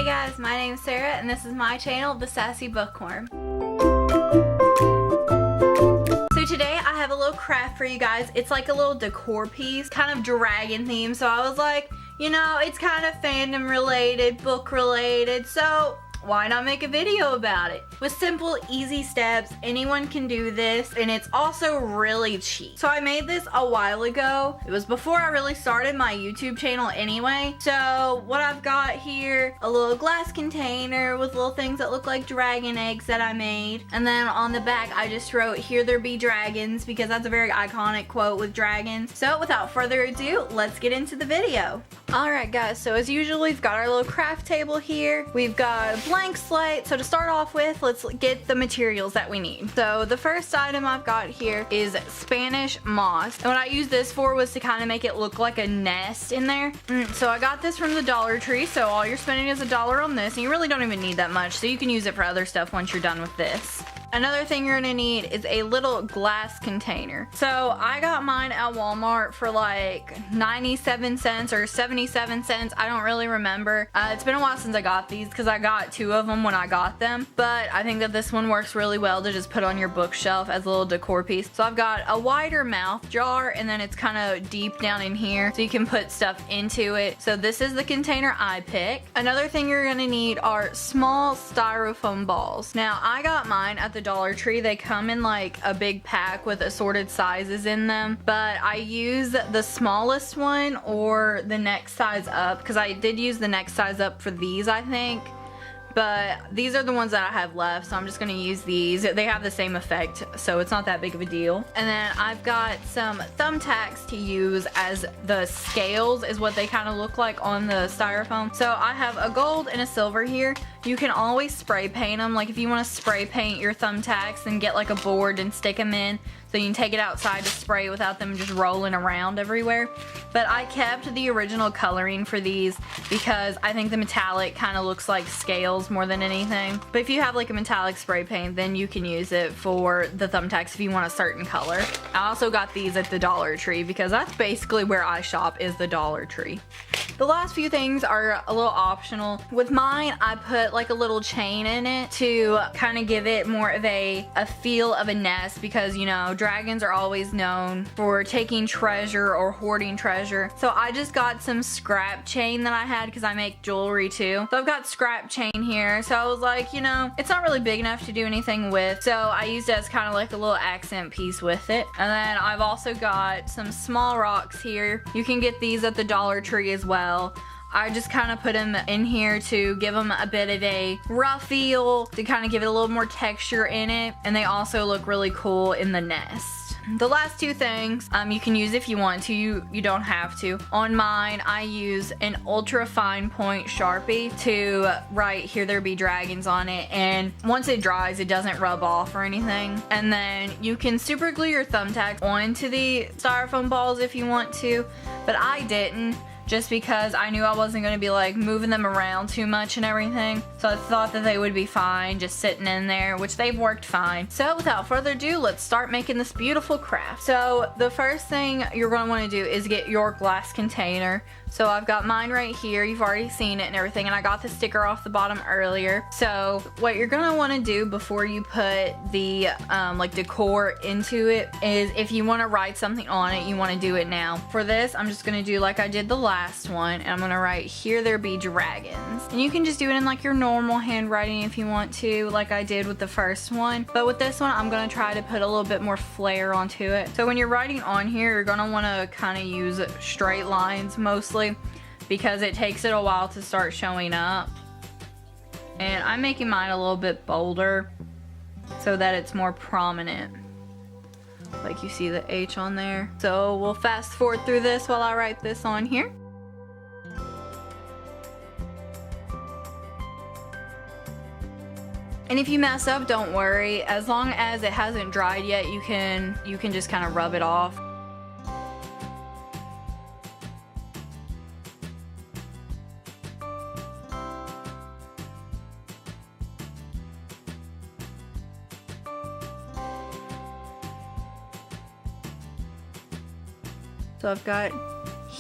Hey guys, my name's Sarah and this is my channel, The Sassy Bookworm. So today I have a little craft for you guys. It's like a little decor piece, kind of dragon themed. So I was like, you know, it's kind of fandom related, book related, so why not make a video about it? With simple, easy steps, anyone can do this, and it's also really cheap. So I made this a while ago. It was before I really started my YouTube channel anyway. So what I've got here, a little glass container with little things that look like dragon eggs that I made. And then on the back, I just wrote, "Here there be dragons," because that's a very iconic quote with dragons. So without further ado, let's get into the video. Alright guys, so as usual, we've got our little craft table here. We've got a blank slate. So to start off with, let's get the materials that we need. So the first item I've got here is Spanish moss. And what I used this for was to kind of make it look like a nest in there. So I got this from the Dollar Tree. So all you're spending is $1 on this, and you really don't even need that much. So you can use it for other stuff once you're done with this. Another thing you're gonna need is a little glass container. So I got mine at Walmart for like 97 cents or 77 cents. I don't really remember. It's been a while since I got these because I got 2 of them when I got them. But I think that this one works really well to just put on your bookshelf as a little decor piece. So I've got a wider mouth jar, and then it's kind of deep down in here so you can put stuff into it. So this is the container I picked. Another thing you're gonna need are small styrofoam balls. Now I got mine at the Dollar Tree. They come in like a big pack with assorted sizes in them, but I use the smallest one or the next size up, because I did use the next size up for these, I think. But these are the ones that I have left, so I'm just going to use these. They have the same effect, so it's not that big of a deal. And then I've got some thumbtacks to use as the scales, is what they kind of look like on the styrofoam. So I have a gold and a silver here. You can always spray paint them. Like if you want to spray paint your thumbtacks, and get like a board and stick them in, so you can take it outside to spray without them just rolling around everywhere. But I kept the original coloring for these because I think the metallic kind of looks like scales more than anything. But if you have like a metallic spray paint, then you can use it for the thumbtacks if you want a certain color. I also got these at the Dollar Tree because that's basically where I shop, is the Dollar Tree. The last few things are a little optional. With mine, I put like a little chain in it to kind of give it more of a feel of a nest, because you know, dragons are always known for taking treasure or hoarding treasure. So I just got some scrap chain that I had because I make jewelry too. So I've got scrap chain here. So I was like, you know, it's not really big enough to do anything with. So I used it as kind of like a little accent piece with it. And then I've also got some small rocks here. You can get these at the Dollar Tree as well. I just kind of put them in here to give them a bit of a rough feel, to kind of give it a little more texture in it, and they also look really cool in the nest. The last 2 things you can use if you want to, you don't have to. On mine, I use an ultra fine point Sharpie to write "Here there be dragons" on it, and once it dries, it doesn't rub off or anything. And then you can super glue your thumbtacks onto the styrofoam balls if you want to, but I didn't, just because I knew I wasn't going to be like moving them around too much and everything. So I thought that they would be fine just sitting in there, which they've worked fine. So without further ado, let's start making this beautiful craft. So the first thing you're going to want to do is get your glass container. So I've got mine right here. You've already seen it and everything, and I got the sticker off the bottom earlier. So what you're going to want to do before you put the like decor into it is, if you want to write something on it, you want to do it now. For this, I'm just going to do like I did the last one, and I'm going to write "Here there be dragons." And you can just do it in like your normal handwriting if you want to, like I did with the first one. But with this one, I'm going to try to put a little bit more flair onto it. So when you're writing on here, you're going to want to kind of use straight lines mostly, because it takes it a while to start showing up. And I'm making mine a little bit bolder so that it's more prominent, like you see the H on there. So we'll fast forward through this while I write this on here. And if you mess up, don't worry. As long as it hasn't dried yet, you can just kind of rub it off. So I've got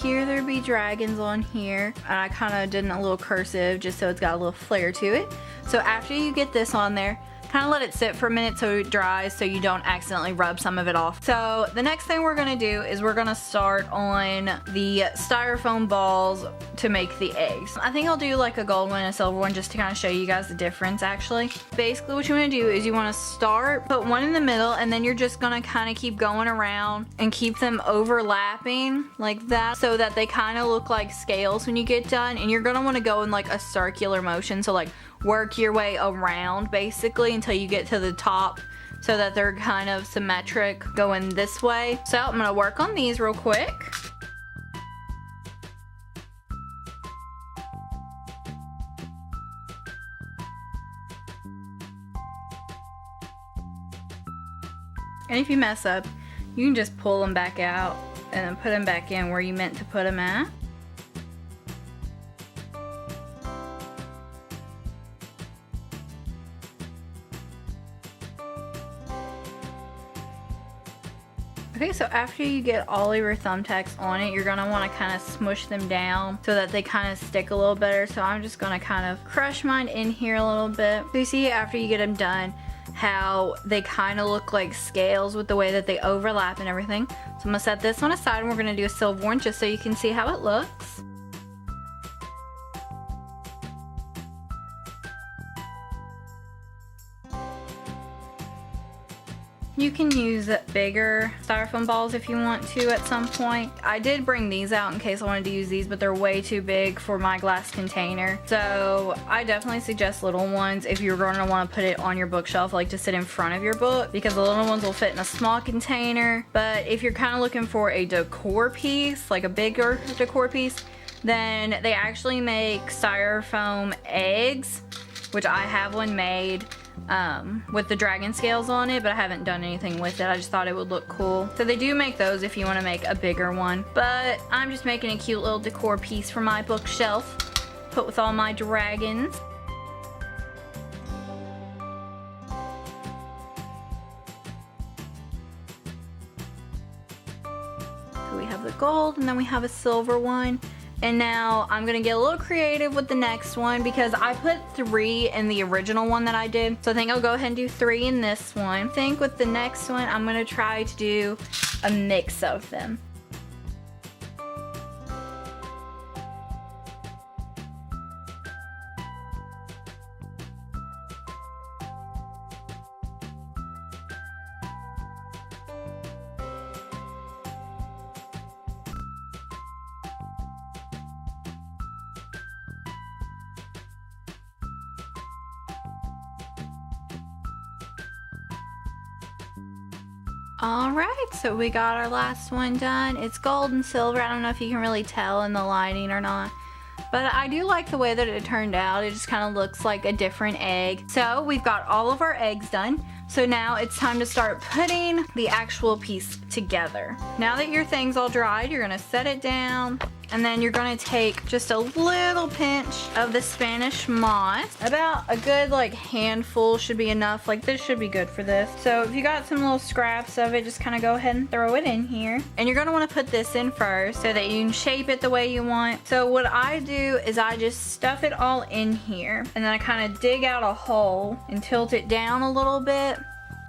here there'd be dragons on here, and I kind of did a little cursive just so it's got a little flair to it. So after you get this on there, kind of let it sit for a minute so it dries so you don't accidentally rub some of it off. So the next thing we're gonna do is we're gonna start on the styrofoam balls to make the eggs. I think I'll do like a gold one and a silver one just to kind of show you guys the difference actually. Basically what you want to do is you want to start, put one in the middle, and then you're just gonna kind of keep going around and keep them overlapping like that so that they kind of look like scales when you get done. And you're gonna want to go in like a circular motion, so like work your way around basically until you get to the top so that they're kind of symmetric going this way. So I'm gonna work on these real quick. And if you mess up, you can just pull them back out and then put them back in where you meant to put them at. Okay, so after you get all of your thumbtacks on it, you're gonna wanna kinda smush them down so that they kinda stick a little better. So I'm just gonna kind of crush mine in here a little bit. So you see after you get them done, how they kinda look like scales with the way that they overlap and everything. So I'm gonna set this one aside and we're gonna do a silver one just so you can see how it looks. You can use bigger styrofoam balls if you want to at some point. I did bring these out in case I wanted to use these, but they're way too big for my glass container. So I definitely suggest little ones if you're going to want to put it on your bookshelf, like to sit in front of your book, because the little ones will fit in a small container. But if you're kind of looking for a decor piece, like a bigger decor piece, then they actually make styrofoam eggs, which I have one made with the dragon scales on it, but I haven't done anything with it. I just thought it would look cool. So they do make those if you want to make a bigger one, but I'm just making a cute little decor piece for my bookshelf, put with all my dragons. So we have the gold and then we have a silver one. And now I'm gonna get a little creative with the next one because I put 3 in the original one that I did. So I think I'll go ahead and do 3 in this one. I think with the next one, I'm gonna try to do a mix of them. Alright, so we got our last one done. It's gold and silver. I don't know if you can really tell in the lighting or not, but I do like the way that it turned out. It just kind of looks like a different egg. So we've got all of our eggs done. So now it's time to start putting the actual piece together. Now that your thing's all dried, you're gonna set it down, and then you're gonna take just a little pinch of the Spanish moss. About a good like handful should be enough. Like this should be good for this. So if you got some little scraps of it, just kind of go ahead and throw it in here. And you're gonna wanna put this in first so that you can shape it the way you want. So what I do is I just stuff it all in here, and then I kind of dig out a hole and tilt it down a little bit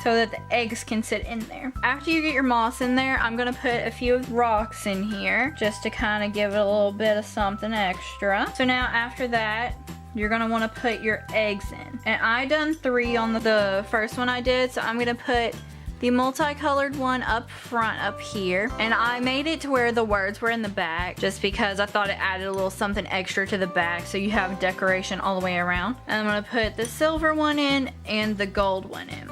so that the eggs can sit in there. After you get your moss in there, I'm gonna put a few rocks in here just to kind of give it a little bit of something extra. So now after that, you're gonna wanna put your eggs in. And I done 3 on the first one I did, so I'm gonna put the multicolored one up front up here. And I made it to where the words were in the back just because I thought it added a little something extra to the back so you have decoration all the way around. And I'm gonna put the silver one in and the gold one in.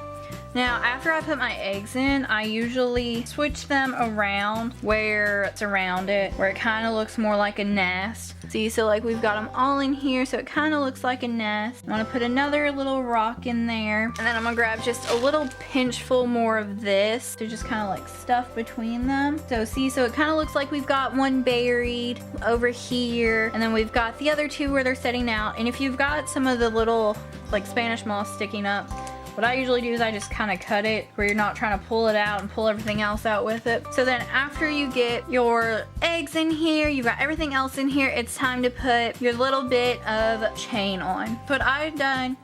Now, after I put my eggs in, I usually switch them around where it's around it, where it kind of looks more like a nest. See, so like we've got them all in here, so it kind of looks like a nest. I'm gonna put another little rock in there, and then I'm gonna grab just a little pinchful more of this to just kind of like stuff between them. So see, so it kind of looks like we've got one buried over here, and then we've got the other 2 where they're setting out. And if you've got some of the little like Spanish moss sticking up, What I usually do is I just kind of cut it where you're not trying to pull it out and pull everything else out with it. So then after you get your eggs in here, you've got everything else in here, it's time to put your little bit of chain on. What I've done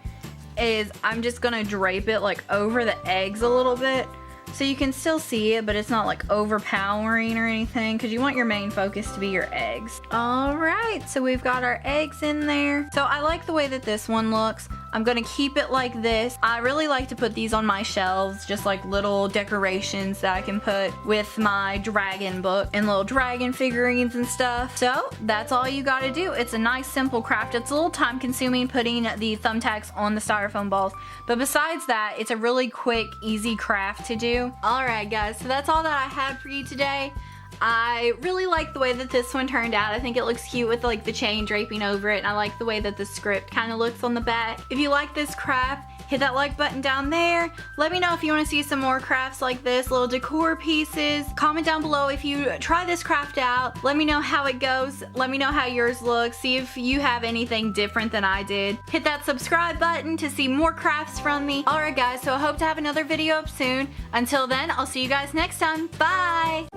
is I'm just gonna drape it like over the eggs a little bit so you can still see it, but it's not like overpowering or anything, because you want your main focus to be your eggs. All right, so we've got our eggs in there. So I like the way that this one looks. I'm gonna keep it like this. I really like to put these on my shelves, just like little decorations that I can put with my dragon book and little dragon figurines and stuff. So that's all you gotta do. It's a nice simple craft. It's a little time consuming putting the thumbtacks on the styrofoam balls, but besides that, it's a really quick, easy craft to do. Alright guys, so that's all that I had for you today. I really like the way that this one turned out. I think it looks cute with like the chain draping over it, and I like the way that the script kind of looks on the back. If you like this craft, hit that like button down there. Let me know if you want to see some more crafts like this, little decor pieces. Comment down below if you try this craft out. Let me know how it goes. Let me know how yours looks. See if you have anything different than I did. Hit that subscribe button to see more crafts from me. Alright guys, so I hope to have another video up soon. Until then, I'll see you guys next time. Bye!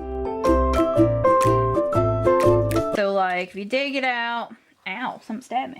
So like if you dig it out, ow, something stabbed me.